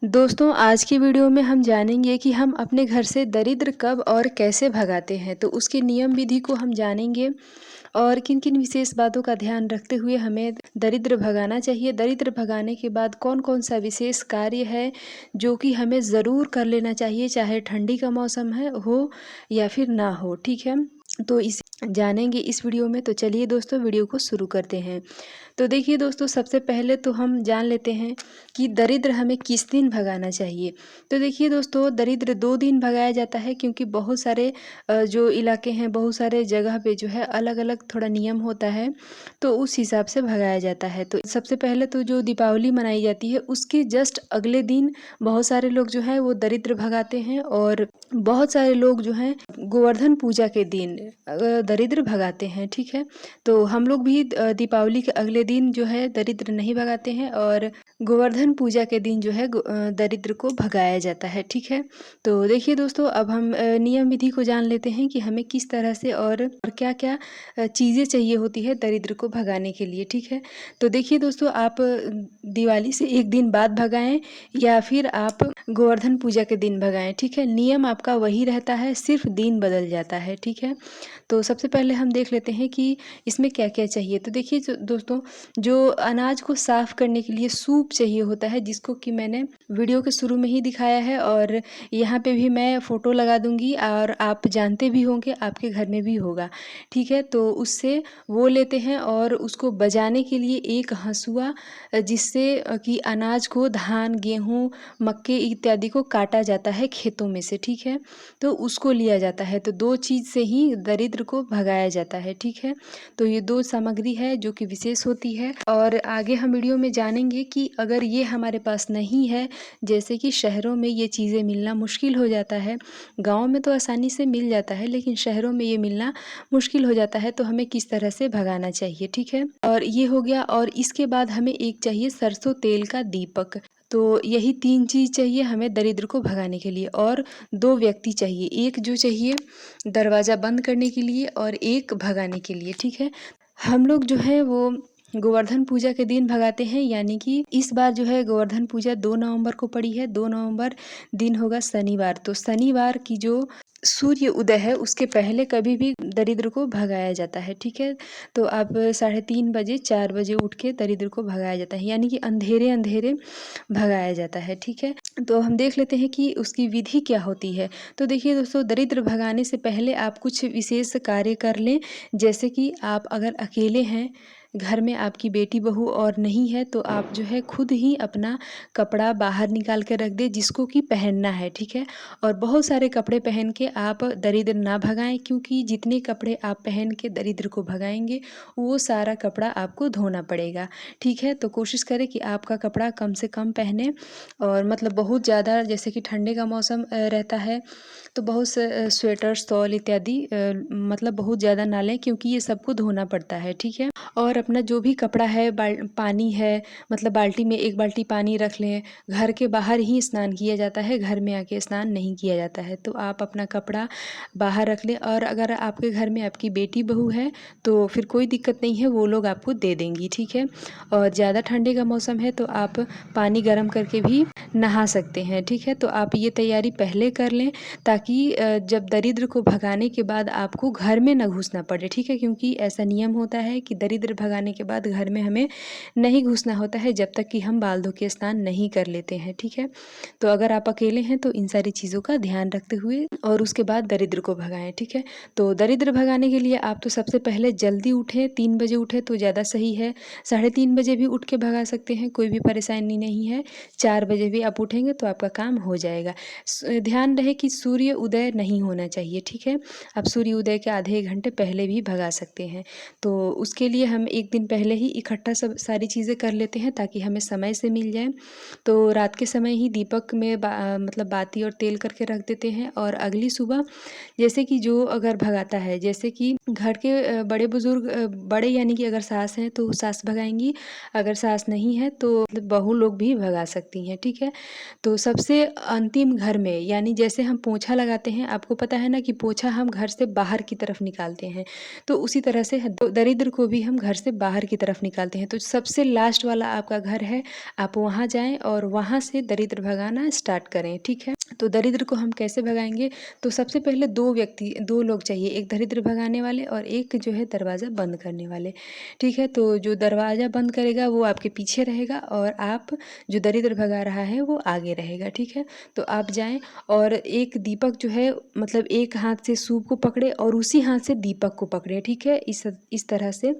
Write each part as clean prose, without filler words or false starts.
दोस्तों आज की वीडियो में हम जानेंगे कि हम अपने घर से दरिद्र कब और कैसे भगाते हैं। तो उसके नियम विधि को हम जानेंगे और किन किन विशेष बातों का ध्यान रखते हुए हमें दरिद्र भगाना चाहिए। दरिद्र भगाने के बाद कौन कौन सा विशेष कार्य है जो कि हमें ज़रूर कर लेना चाहिए, चाहे ठंडी का मौसम है हो या फिर ना हो। ठीक है, तो इस जानेंगे इस वीडियो में। तो चलिए दोस्तों वीडियो को शुरू करते हैं। तो देखिए दोस्तों, सबसे पहले तो हम जान लेते हैं कि दरिद्र हमें किस दिन भगाना चाहिए। तो देखिए दोस्तों, दरिद्र 2 दिन भगाया जाता है, क्योंकि बहुत सारे जो इलाके हैं, बहुत सारे जगह पे जो है अलग-अलग थोड़ा नियम होता है, तो उस हिसाब से भगाया जाता है। तो सबसे पहले तो जो दीपावली मनाई जाती है, उसके जस्ट अगले दिन बहुत सारे लोग जो हैं वो दरिद्र भगाते हैं, और बहुत सारे लोग जो हैं गोवर्धन पूजा के दिन दरिद्र भगाते हैं। ठीक है, तो हम लोग भी दीपावली के अगले दिन जो है दरिद्र नहीं भगाते हैं, और गोवर्धन पूजा के दिन जो है दरिद्र को भगाया जाता है। ठीक है, तो देखिए दोस्तों, अब हम नियम विधि को जान लेते हैं कि हमें किस तरह से और क्या क्या चीज़ें चाहिए होती है दरिद्र को भगाने के लिए। ठीक है, तो देखिए दोस्तों, आप दिवाली से एक दिन बाद भगाएं या फिर आप गोवर्धन पूजा के दिन भगाएं। ठीक है, नियम आपका वही रहता है, सिर्फ दिन बदल जाता है। ठीक है, तो सबसे पहले हम देख लेते हैं कि इसमें क्या-क्या चाहिए। तो देखिए दोस्तों, जो अनाज को साफ़ करने के लिए सूप चाहिए होता है, जिसको कि मैंने वीडियो के शुरू में ही दिखाया है, और यहाँ पे भी मैं फ़ोटो लगा दूँगी, और आप जानते भी होंगे, आपके घर में भी होगा। ठीक है, तो उससे वो लेते हैं और उसको बजाने के लिए एक हँसुआ, जिससे कि अनाज को, धान, गेहूँ, मक्के इत्यादि को काटा जाता है खेतों में से। ठीक है, तो उसको लिया जाता है। तो 2 चीज़ से ही दरिद्र को भगाया जाता है। ठीक है, तो ये 2 सामग्री है जो कि विशेष होती है, और आगे हम वीडियो में जानेंगे कि अगर ये हमारे पास नहीं है, जैसे कि शहरों में ये चीज़ें मिलना मुश्किल हो जाता है, गाँव में तो आसानी से मिल जाता है, लेकिन शहरों में ये मिलना मुश्किल हो जाता है, तो हमें किस तरह से भगाना चाहिए। ठीक है, और ये हो गया, और इसके बाद हमें एक चाहिए सरसों तेल का दीपक। तो यही 3 चीज़ चाहिए हमें दरिद्र को भगाने के लिए, और 2 व्यक्ति चाहिए, एक जो चाहिए दरवाज़ा बंद करने के लिए और एक भगाने के लिए। ठीक है, हम लोग जो है वो गोवर्धन पूजा के दिन भगाते हैं, यानी कि इस बार जो है गोवर्धन पूजा 2 नवंबर को पड़ी है। 2 नवंबर दिन होगा शनिवार। तो शनिवार की जो सूर्य उदय है, उसके पहले कभी भी दरिद्र को भगाया जाता है। ठीक है, तो आप 3:30 बजे, 4 बजे उठ के दरिद्र को भगाया जाता है, यानी कि अंधेरे-अंधेरे भगाया जाता है। ठीक है, तो हम देख लेते हैं कि उसकी विधि क्या होती है। तो देखिए दोस्तों, दरिद्र भगाने से पहले आप कुछ विशेष कार्य कर लें, जैसे कि आप अगर अकेले हैं, घर में आपकी बेटी बहू और नहीं है, तो आप जो है खुद ही अपना कपड़ा बाहर निकाल के रख दें, जिसको कि पहनना है। ठीक है, और बहुत सारे कपड़े पहन के आप दरिद्र ना भगाएं, क्योंकि जितने कपड़े आप पहन के दरिद्र को भगाएंगे, वो सारा कपड़ा आपको धोना पड़ेगा। ठीक है, तो कोशिश करें कि आपका कपड़ा कम से कम पहने, और मतलब बहुत ज़्यादा, जैसे कि ठंडे का मौसम रहता है, तो बहुत से स्वेटर, शॉल इत्यादि मतलब बहुत ज़्यादा ना लें, क्योंकि ये सबको धोना पड़ता है। ठीक है, और अपना जो भी कपड़ा है, पानी है, मतलब बाल्टी में 1 बाल्टी पानी रख लें। घर के बाहर ही स्नान किया जाता है, घर में आके स्नान नहीं किया जाता है। तो आप अपना कपड़ा बाहर रख लें, और अगर आपके घर में आपकी बेटी बहू है, तो फिर कोई दिक्कत नहीं है, वो लोग आपको दे देंगी। ठीक है, और ज़्यादा ठंडे का मौसम है, तो आप पानी गर्म करके भी नहा सकते हैं। ठीक है, तो आप ये तैयारी पहले कर लें, ताकि जब दरिद्र को भगाने के बाद आपको घर में ना घुसना पड़े। ठीक है, क्योंकि ऐसा नियम होता है कि दरिद्र भगाने के बाद घर में हमें नहीं घुसना होता है, जब तक कि हम बाल धो के स्नान नहीं कर लेते हैं। ठीक है, तो अगर आप अकेले हैं, तो इन सारी चीज़ों का ध्यान रखते हुए और उसके बाद दरिद्र को भगाएं। ठीक है, तो दरिद्र भगाने के लिए आप तो सबसे पहले जल्दी उठें, 3 बजे उठें तो ज़्यादा सही है। 3:30 बजे भी उठ के भगा सकते हैं, कोई भी परेशानी नहीं है। 4 बजे भी आप उठेंगे तो आपका काम हो जाएगा। ध्यान रहे कि सूर्य उदय नहीं होना चाहिए। ठीक है, आप सूर्य उदय के आधे 1 घंटे पहले भी भगा सकते हैं। तो उसके लिए हम 1 दिन पहले ही इकट्ठा सब सारी चीज़ें कर लेते हैं, ताकि हमें समय से मिल जाए। तो रात के समय ही दीपक में मतलब बाती और तेल करके रख देते हैं, और अगली सुबह, जैसे कि जो अगर भगाता है, जैसे कि घर के बड़े बुजुर्ग, बड़े यानी कि अगर सास हैं तो सास भगाएंगी, अगर सास नहीं है तो बहू लोग भी भगा सकती हैं। ठीक है, तो सबसे अंतिम घर में, यानी जैसे हम पोछा लगाते हैं, आपको पता है ना कि पोछा हम घर से बाहर की तरफ निकालते हैं, तो उसी तरह से दरिद्र को भी हम घर से बाहर की तरफ निकालते हैं। तो सबसे लास्ट वाला आपका घर है, आप वहाँ जाएँ और वहाँ से दरिद्र भगाना स्टार्ट करें, ठीक है। तो दरिद्र को हम कैसे भगाएंगे? तो सबसे पहले 2 लोग चाहिए, एक दरिद्र भगाने वाले और एक जो है दरवाज़ा बंद करने वाले, ठीक है। तो जो दरवाज़ा बंद करेगा वो आपके पीछे रहेगा और आप जो दरिद्र भगा रहा है वो आगे रहेगा, ठीक है। तो आप जाएँ और एक दीपक जो है मतलब एक हाथ से सूप को पकड़े और उसी हाथ से दीपक को पकड़े, ठीक है। इस तरह से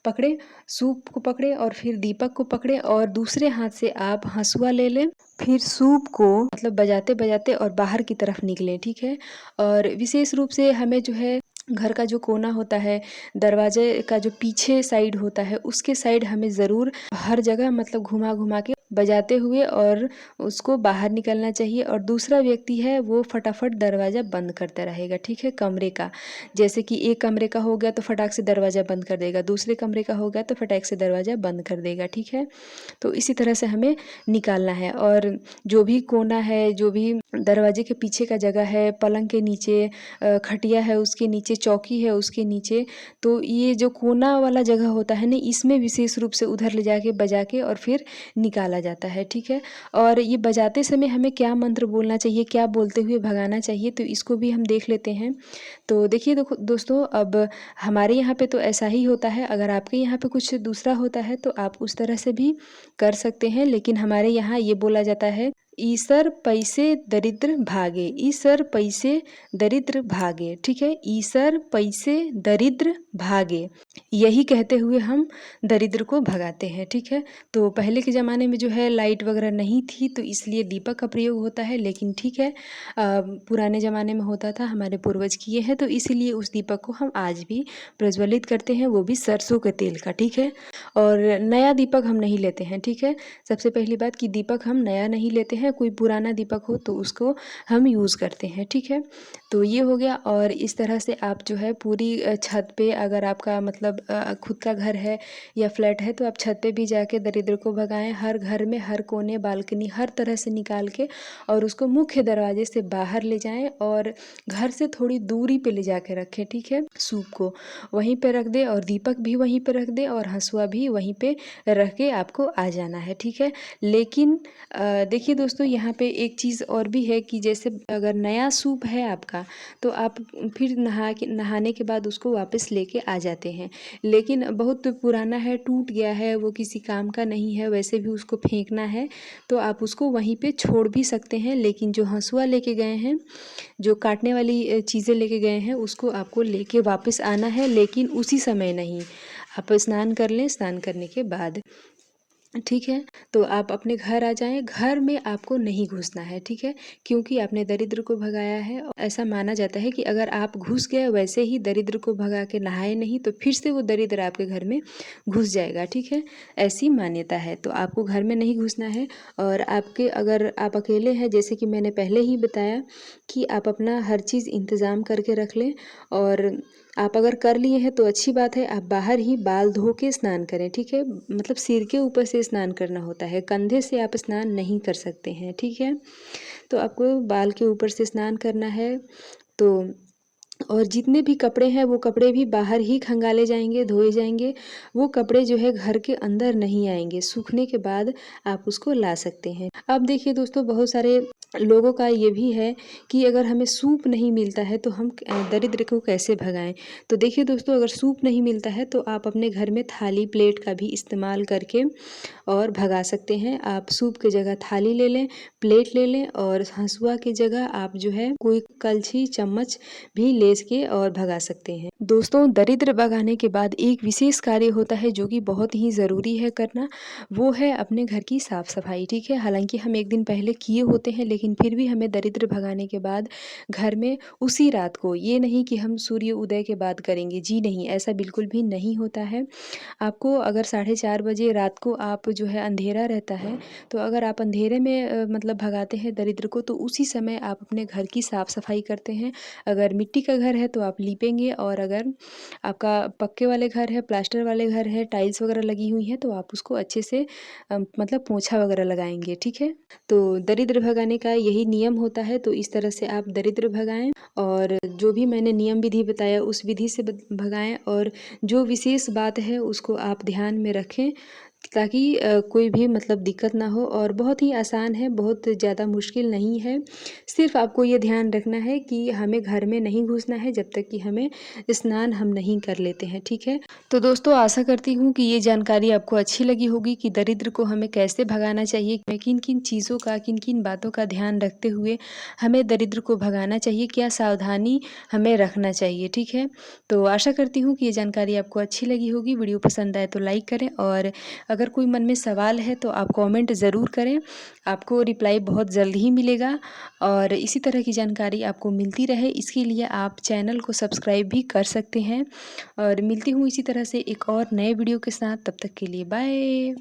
पकड़े, सूप को पकड़े और फिर दीपक को पकड़े और दूसरे हाथ से आप हँसुआ ले लें। फिर सूप को मतलब बजाते-बजाते और बाहर की तरफ निकलें, ठीक है। और विशेष रूप से हमें जो है घर का जो कोना होता है, दरवाजे का जो पीछे साइड होता है, उसके साइड हमें ज़रूर हर जगह मतलब घुमा-घुमा के बजाते हुए और उसको बाहर निकलना चाहिए। और दूसरा व्यक्ति है वो फटाफट दरवाज़ा बंद करता रहेगा, ठीक है, कमरे का। जैसे कि एक कमरे का हो गया तो फटाक से दरवाज़ा बंद कर देगा, दूसरे कमरे का हो गया तो फटाक से दरवाज़ा बंद कर देगा, ठीक है। तो इसी तरह से हमें निकालना है। और जो भी कोना है, जो भी दरवाजे के पीछे का जगह है, पलंग के नीचे खटिया है उसके नीचे, चौकी है उसके नीचे, तो ये जो कोना वाला जगह होता है ना, इसमें विशेष रूप से उधर ले जाके बजा के और फिर निकाला जाता है, ठीक है। और ये बजाते समय हमें क्या मंत्र बोलना चाहिए, क्या बोलते हुए भगाना चाहिए, तो इसको भी हम देख लेते हैं। तो देखिए देखो दोस्तों, अब हमारे यहाँ पे तो ऐसा ही होता है, अगर आपके यहाँ पे कुछ दूसरा होता है तो आप उस तरह से भी कर सकते हैं। लेकिन हमारे यहाँ ये बोला जाता है, ईसर पैसे दरिद्र भागे, ईसर पैसे दरिद्र भागे, ठीक है। ईसर पैसे दरिद्र भागे, यही कहते हुए हम दरिद्र को भगाते हैं, ठीक है। तो पहले के ज़माने में जो है लाइट वगैरह नहीं थी तो इसलिए दीपक का प्रयोग होता है, लेकिन ठीक है, पुराने ज़माने में होता था, हमारे पूर्वज किए हैं, तो इसीलिए उस दीपक को हम आज भी प्रज्वलित करते हैं, वो भी सरसों के तेल का, ठीक है। और नया दीपक हम नहीं लेते हैं, ठीक है। सबसे पहली बात कि दीपक हम नया नहीं लेते हैं, कोई पुराना दीपक हो तो उसको हम यूज़ करते हैं, ठीक है। तो ये हो गया। और इस तरह से आप जो है पूरी छत पे, अगर आपका मतलब खुद का घर है या फ्लैट है, तो आप छत पे भी जाके दरिद्र को भगाएं। हर घर में हर कोने, बालकनी, हर तरह से निकाल के और उसको मुख्य दरवाजे से बाहर ले जाएं और घर से थोड़ी दूरी पे ले जाके रखें, ठीक है। सूप को वहीं पे रख दे और दीपक भी वहीं पे रख दे और हंसुआ भी वहीं पे रख के आपको आ जाना है, ठीक है। लेकिन देखिए दोस्तों, यहाँ पे एक चीज़ और भी है कि जैसे अगर नया सूप है आपका तो आप फिर नहाने के बाद उसको वापस लेके आ जाते हैं। लेकिन बहुत पुराना है, टूट गया है, वो किसी काम का नहीं है, वैसे भी उसको फेंकना है, तो आप उसको वहीं पे छोड़ भी सकते हैं। लेकिन जो हंसुआ लेके गए हैं, जो काटने वाली चीज़ें लेके गए हैं, उसको आपको लेके वापस आना है, लेकिन उसी समय नहीं। आप स्नान कर लें, स्नान करने के बाद, ठीक है। तो आप अपने घर आ जाएँ, घर में आपको नहीं घुसना है, ठीक है, क्योंकि आपने दरिद्र को भगाया है। और ऐसा माना जाता है कि अगर आप घुस गए वैसे ही दरिद्र को भगा के नहाए नहीं तो फिर से वो दरिद्र आपके घर में घुस जाएगा, ठीक है। ऐसी मान्यता है, तो आपको घर में नहीं घुसना है। और आपके अगर आप अकेले हैं, जैसे कि मैंने पहले ही बताया कि आप अपना हर चीज़ इंतज़ाम करके रख लें। और आप अगर कर लिए हैं तो अच्छी बात है, आप बाहर ही बाल धो के स्नान करें, ठीक है। मतलब सिर के ऊपर से स्नान करना होता है, कंधे से आप स्नान नहीं कर सकते हैं, ठीक है। तो आपको बाल के ऊपर से स्नान करना है। तो और जितने भी कपड़े हैं वो कपड़े भी बाहर ही खंगाले जाएंगे, धोए जाएंगे। वो कपड़े जो है घर के अंदर नहीं आएंगे, सूखने के बाद आप उसको ला सकते हैं। अब देखिए दोस्तों, बहुत सारे लोगों का ये भी है कि अगर हमें सूप नहीं मिलता है तो हम दरिद्र को कैसे भगाएं। तो देखिए दोस्तों, अगर सूप नहीं मिलता है तो आप अपने घर में थाली प्लेट का भी इस्तेमाल करके और भगा सकते हैं। आप सूप की जगह थाली ले लें, प्लेट ले लें और हंसुआ की जगह आप जो है कोई कलछी, चम्मच भी ले के और भगा सकते हैं। दोस्तों, दरिद्र भगाने के बाद एक विशेष कार्य होता है जो कि बहुत ही ज़रूरी है करना, वो है अपने घर की साफ़ सफाई, ठीक है। हालांकि हम एक दिन पहले किए होते हैं, लेकिन फिर भी हमें दरिद्र भगाने के बाद घर में उसी रात को, ये नहीं कि हम सूर्य उदय के बाद करेंगे, जी नहीं, ऐसा बिल्कुल भी नहीं होता है। आपको अगर 4:30 बजे रात को आप जो है अंधेरा रहता है, तो अगर आप अंधेरे में मतलब भगाते हैं दरिद्र को, तो उसी समय आप अपने घर की साफ़ सफाई करते हैं। अगर मिट्टी का घर है तो आप लीपेंगे, और अगर आपका पक्के वाले घर है, प्लास्टर वाले घर है, टाइल्स वगैरह लगी हुई हैं, तो आप उसको अच्छे से मतलब पोंछा वगैरह लगाएंगे, ठीक है। तो दरिद्र भगाने का है, यही नियम होता है। तो इस तरह से आप दरिद्र भगाएँ और जो भी मैंने नियम विधि बताया उस विधि से भगाएँ और जो विशेष बात है उसको आप ध्यान में रखें ताकि कोई भी मतलब दिक्कत ना हो। और बहुत ही आसान है, बहुत ज़्यादा मुश्किल नहीं है। सिर्फ़ आपको ये ध्यान रखना है कि हमें घर में नहीं घुसना है जब तक कि हमें स्नान हम नहीं कर लेते हैं, ठीक है? तो दोस्तों आशा करती हूँ कि ये जानकारी आपको अच्छी लगी होगी कि दरिद्र को हमें कैसे भगाना चाहिए, किन-किन चीज़ों का, किन-किन बातों का ध्यान रखते हुए हमें दरिद्र को भगाना चाहिए, क्या सावधानी हमें रखना चाहिए, ठीक है? तो आशा करती हूँ कि ये जानकारी आपको अच्छी लगी होगी। वीडियो पसंद आए तो लाइक करें और अगर कोई मन में सवाल है तो आप कमेंट ज़रूर करें, आपको रिप्लाई बहुत जल्द ही मिलेगा। और इसी तरह की जानकारी आपको मिलती रहे इसके लिए आप चैनल को सब्सक्राइब भी कर सकते हैं। और मिलती हूँ इसी तरह से एक और नए वीडियो के साथ, तब तक के लिए बाय।